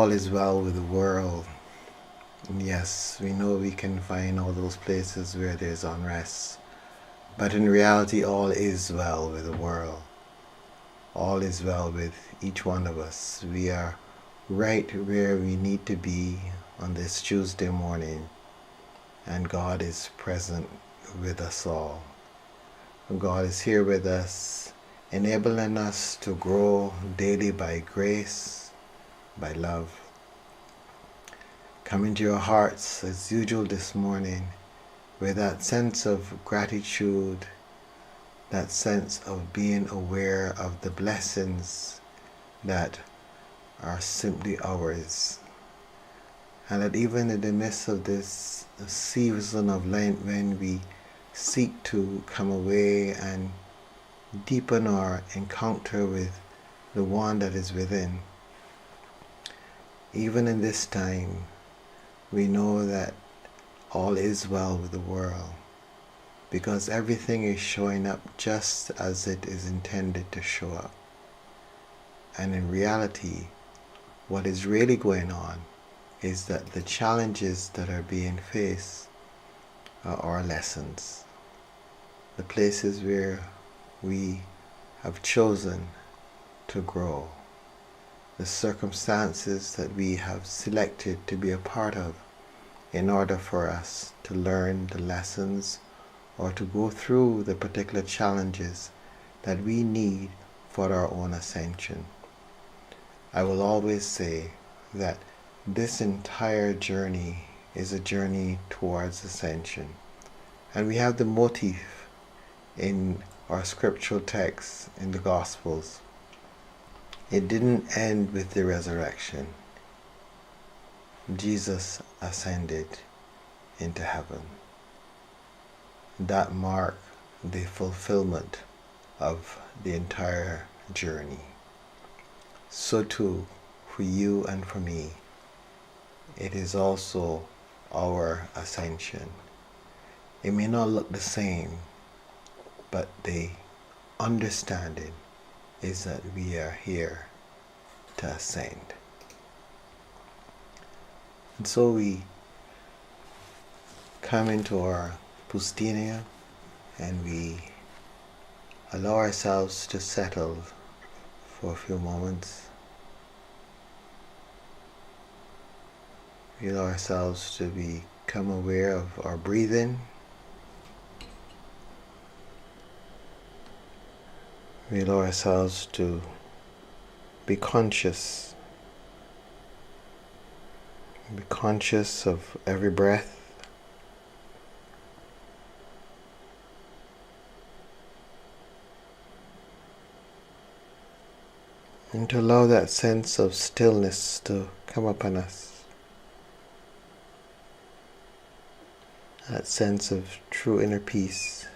all is well with the world. And yes, we know we can find all those places where there's unrest. But in reality, all is well with the world. All is well with each one of us. We are right where we need to be on this Tuesday morning. And God is present with us all. God is here with us, enabling us to grow daily by grace, by love. Come into your hearts as usual this morning with that sense of gratitude, that sense of being aware of the blessings that are simply ours. And that even in the midst of this season of Lent, when we seek to come away and deepen our encounter with the one that is within, even in this time, we know that all is well with the world, because everything is showing up just as it is intended to show up. And in reality, what is really going on is that the challenges that are being faced are our lessons. The places where we have chosen to grow. The circumstances that we have selected to be a part of in order for us to learn the lessons or to go through the particular challenges that we need for our own ascension. I will always say that this entire journey is a journey towards ascension. And we have the motif in our scriptural texts in the Gospels. It didn't end with the resurrection. Jesus ascended into heaven. That marked the fulfillment of the entire journey. So too, for you and for me, it is also our ascension. It may not look the same, but the understanding is that we are here to ascend. And so we come into our Pustinia and we allow ourselves to settle for a few moments. We allow ourselves to become aware of our breathing. We allow ourselves to be conscious. Be conscious of every breath. And to allow that sense of stillness to come upon us. That sense of true inner peace,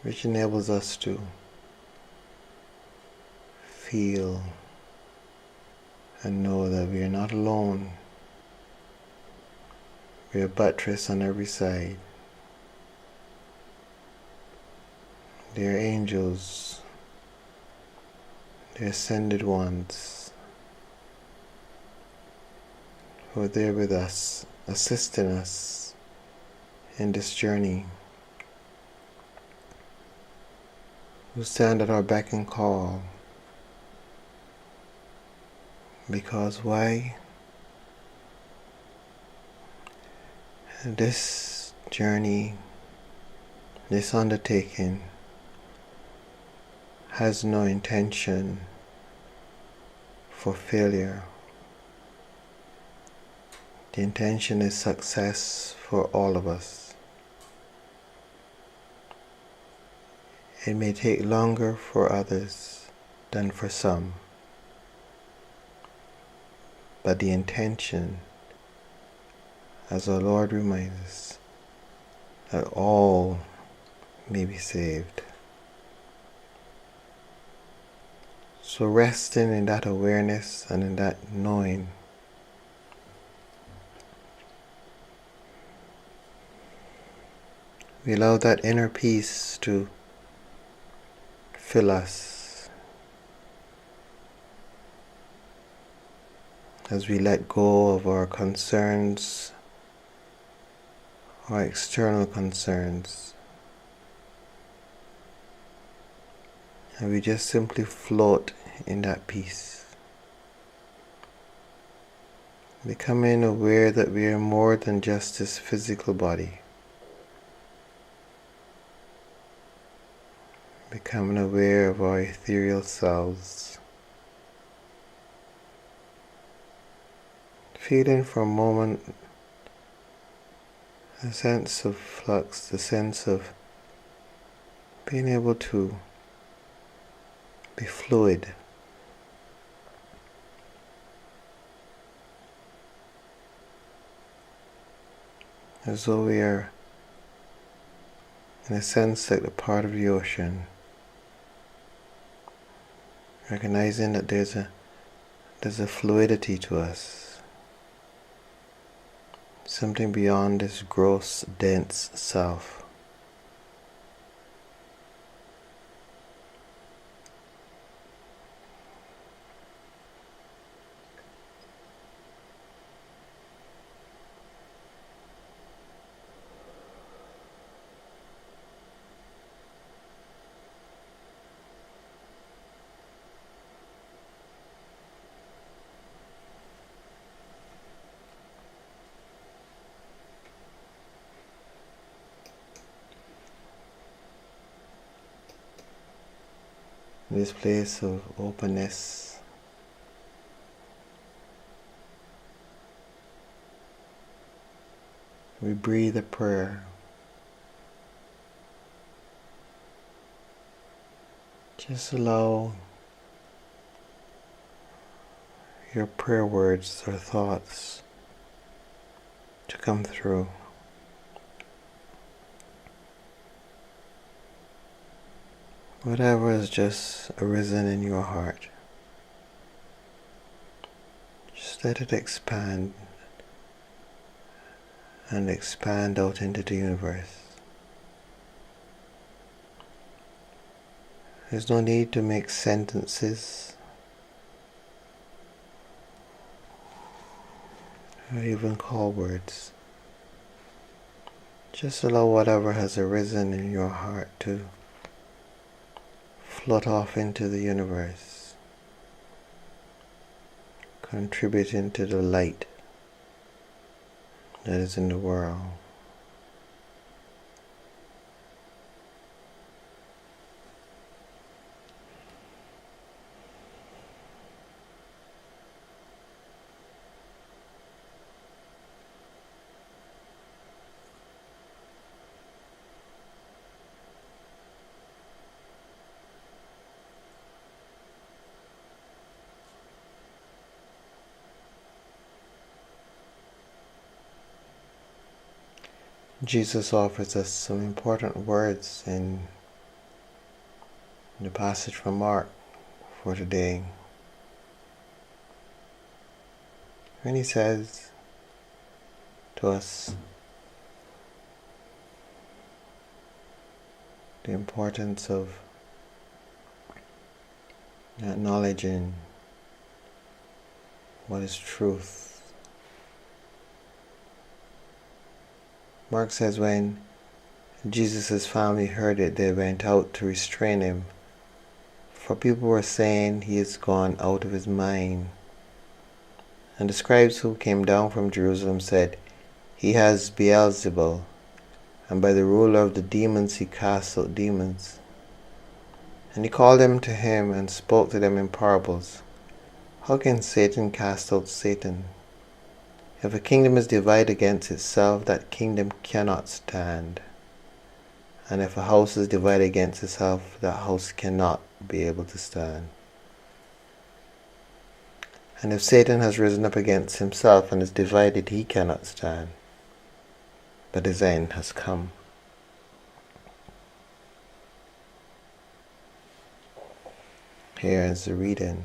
which enables us to feel and know that we are not alone. We are buttressed on every side. There are angels, the ascended ones, who are there with us, assisting us in this journey, who stand at our beck and call. Because why? This journey, this undertaking, has no intention for failure. The intention is success for all of us. It may take longer for others than for some, but the intention, as our Lord reminds us, that all may be saved. So resting in that awareness and in that knowing, we allow that inner peace to fill us. as we let go of our concerns, our external concerns, and we just simply float in that peace, becoming aware that we are more than just this physical body, becoming aware of our ethereal selves, feeling for a moment the sense of flux, the sense of being able to be fluid, as though we are, in a sense, like a part of the ocean, recognizing that there's a fluidity to us, something beyond this gross, dense self. This place of openness, we breathe a prayer. Just allow your prayer words or thoughts to come through. Whatever has just arisen in your heart, just let it expand and expand out into the universe. There's no need to make sentences or even call words. Just allow whatever has arisen in your heart to float off into the universe, contributing to the light that is in the world. Jesus offers us some important words in the passage from Mark for today. When he says to us the importance of acknowledging what is truth. Mark says when Jesus' family heard it, they went out to restrain him, for people were saying he is gone out of his mind. And the scribes who came down from Jerusalem said, he has Beelzebul, and by the ruler of the demons he casts out demons. And he called them to him and spoke to them in parables. How can Satan cast out Satan? If a kingdom is divided against itself, that kingdom cannot stand. And if a house is divided against itself, that house cannot be able to stand. And if Satan has risen up against himself and is divided, he cannot stand. But his end has come. Here is the reading.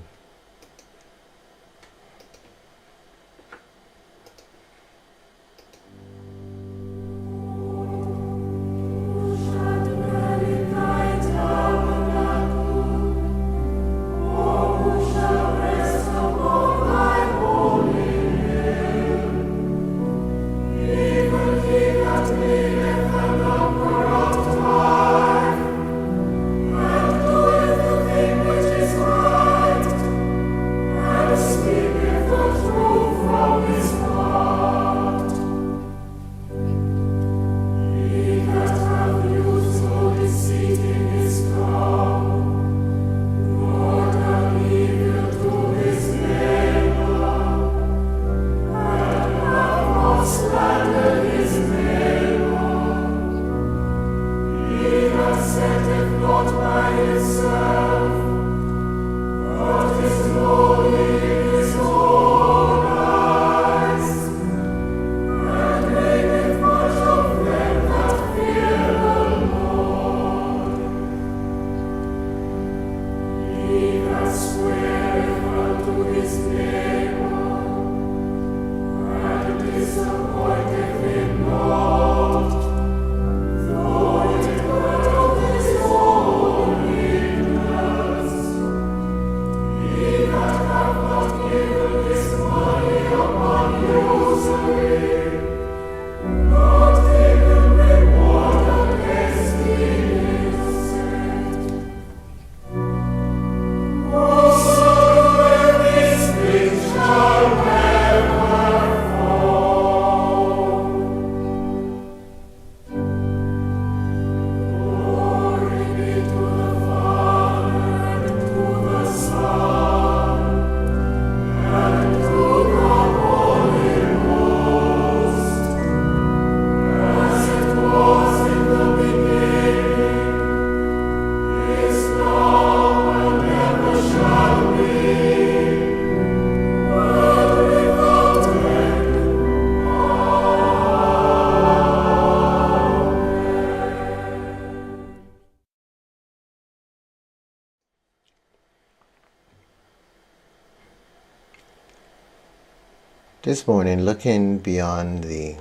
This morning, looking beyond the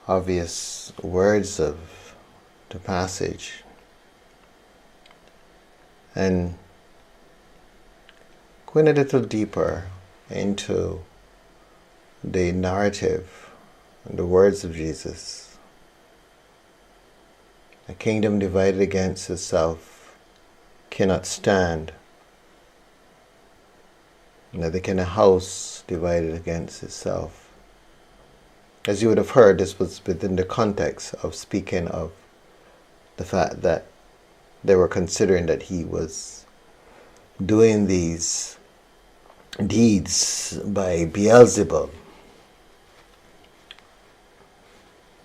obvious words of the passage and going a little deeper into the narrative and the words of Jesus. A kingdom divided against itself cannot stand. Neither can a house divided against itself. As you would have heard, this was within the context of speaking of the fact that they were considering that he was doing these deeds by Beelzebub.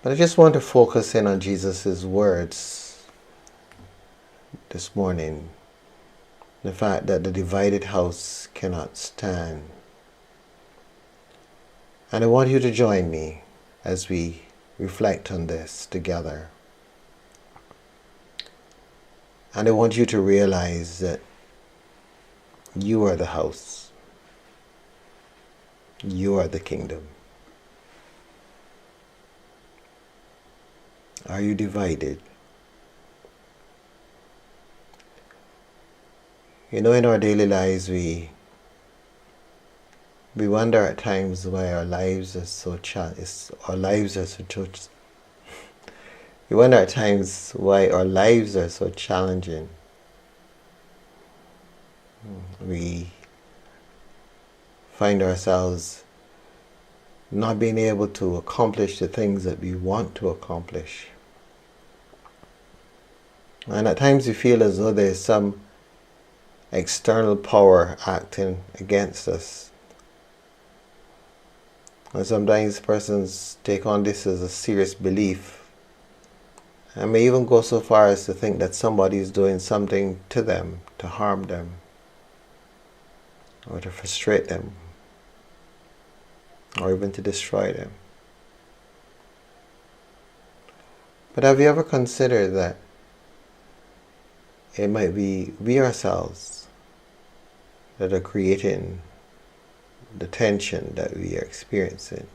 But I just want to focus in on Jesus' words this morning. The fact that the divided house cannot stand. And I want you to join me as we reflect on this together. And I want you to realize that you are the house. You are the kingdom. Are you divided? You know, in our daily lives, we wonder at times why our lives are so we wonder at times why our lives are so challenging. We find ourselves not being able to accomplish the things that we want to accomplish. And at times we feel as though there's some external power acting against us. And sometimes persons take on this as a serious belief and may even go so far as to think that somebody is doing something to them, to harm them, or to frustrate them, or even to destroy them. But have you ever considered that it might be we ourselves that are creating the tension that we are experiencing?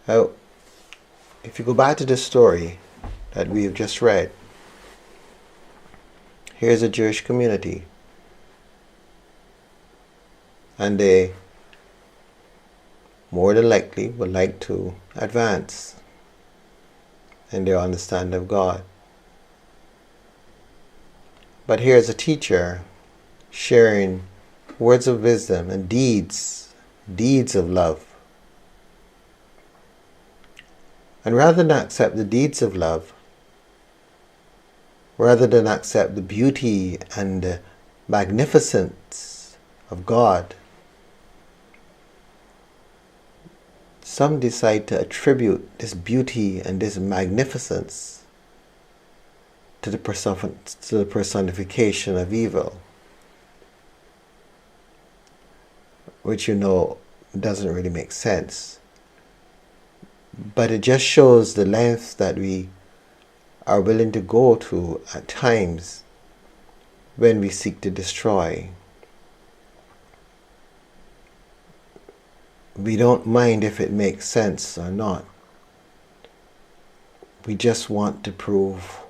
Now, if you go back to the story that we have just read, here's a Jewish community, and they more than likely would like to advance in their understanding of God. But here's a teacher sharing words of wisdom and deeds of love. And rather than accept the deeds of love, rather than accept the beauty and the magnificence of God, some decide to attribute this beauty and this magnificence to the personification of evil, which doesn't really make sense. But it just shows the lengths that we are willing to go to at times when we seek to destroy. We don't mind if it makes sense or not. We just want to prove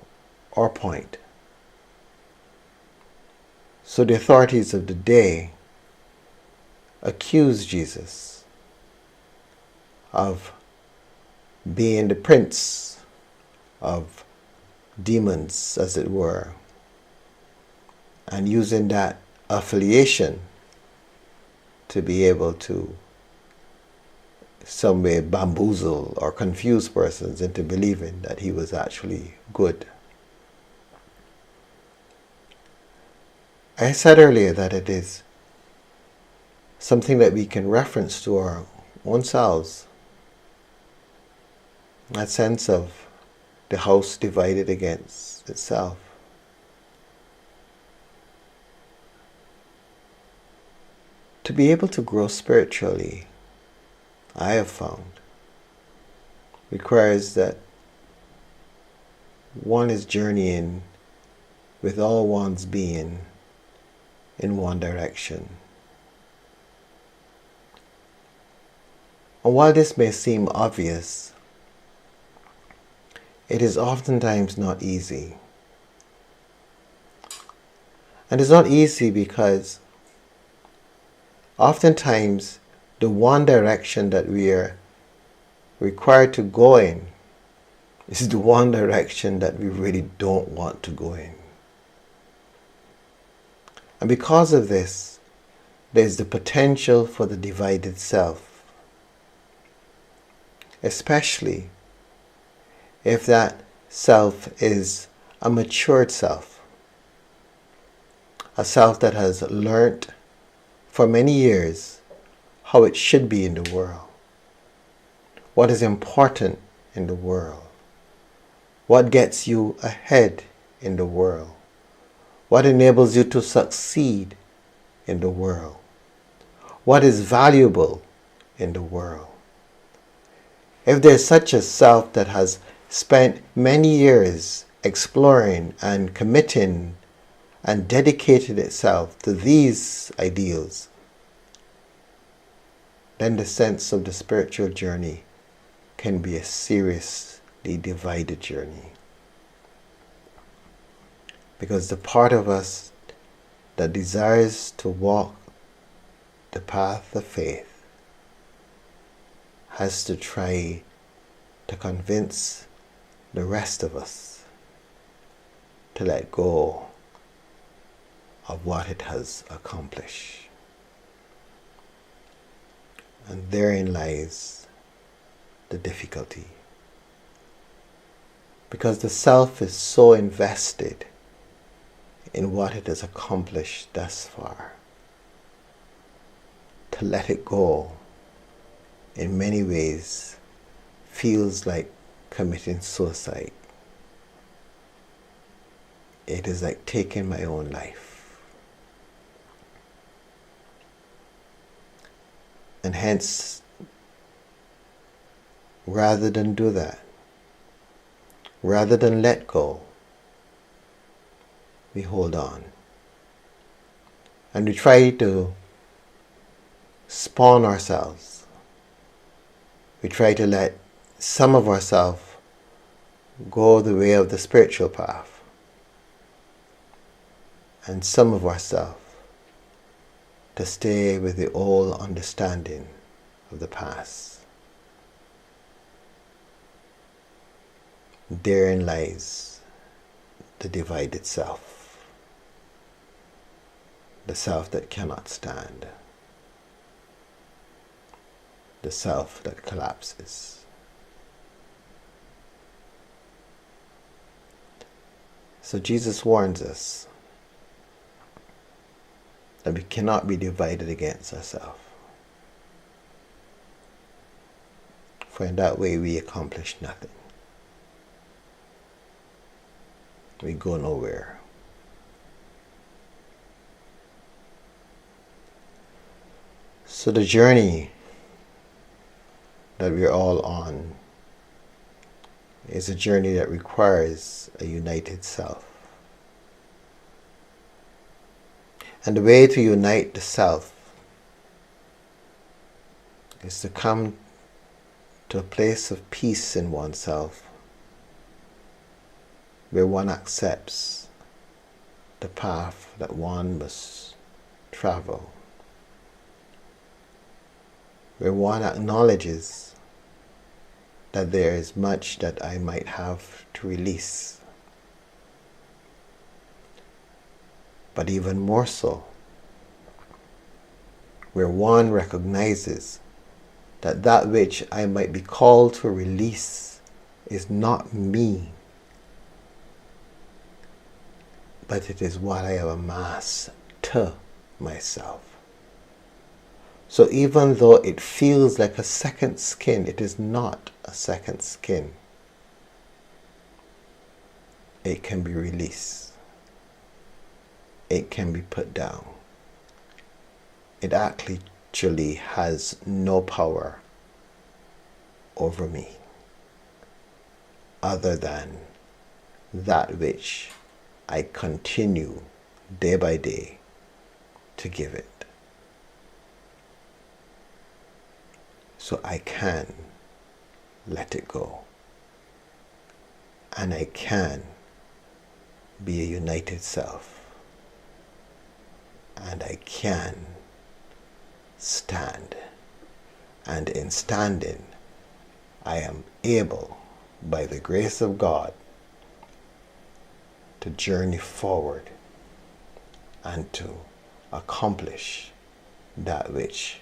our point. So the authorities of the day accuse Jesus of being the prince of demons, as it were, and using that affiliation to be able to some way bamboozle or confuse persons into believing that he was actually good. I said earlier that it is something that we can reference to our own selves. That sense of the house divided against itself. To be able to grow spiritually, I have found, requires that one is journeying with all one's being in one direction. And while this may seem obvious, it is oftentimes not easy. And it's not easy because oftentimes the one direction that we are required to go in is the one direction that we really don't want to go in. And because of this, there's the potential for the divided self, especially if that self is a matured self, a self that has learnt for many years how it should be in the world, what is important in the world, what gets you ahead in the world, what enables you to succeed in the world, what is valuable in the world. If there's such a self that has spent many years exploring and committing and dedicated itself to these ideals, then the sense of the spiritual journey can be a seriously divided journey. Because the part of us that desires to walk the path of faith has to try to convince the rest of us to let go of what it has accomplished. And therein lies the difficulty. Because the self is so invested in what it has accomplished thus far. To let it go, in many ways, feels like committing suicide. It is like taking my own life. And hence, rather than do that, rather than let go, we hold on. And we try to spawn ourselves. We try to let some of ourselves go the way of the spiritual path, and some of ourselves to stay with the old understanding of the past. Therein lies the divided self. The self that cannot stand. The self that collapses. So Jesus warns us that we cannot be divided against ourselves. For in that way we accomplish nothing. We go nowhere. So the journey that we're all on is a journey that requires a united self. And the way to unite the self is to come to a place of peace in oneself, where one accepts the path that one must travel, where one acknowledges that there is much that I might have to release. But even more so, where one recognizes that that which I might be called to release is not me, but it is what I have amassed to myself. So even though it feels like a second skin, it is not a second skin. It can be released. It can be put down. It actually has no power over me other than that which I continue day by day to give it. So I can let it go. And I can be a united self. And I can stand. And in standing, I am able, by the grace of God, to journey forward and to accomplish that which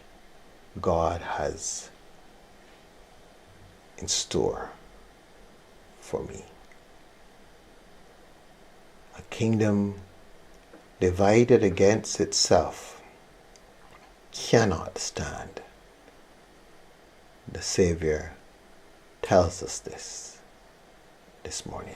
God has in store for me. A kingdom divided against itself cannot stand. The Savior tells us this morning.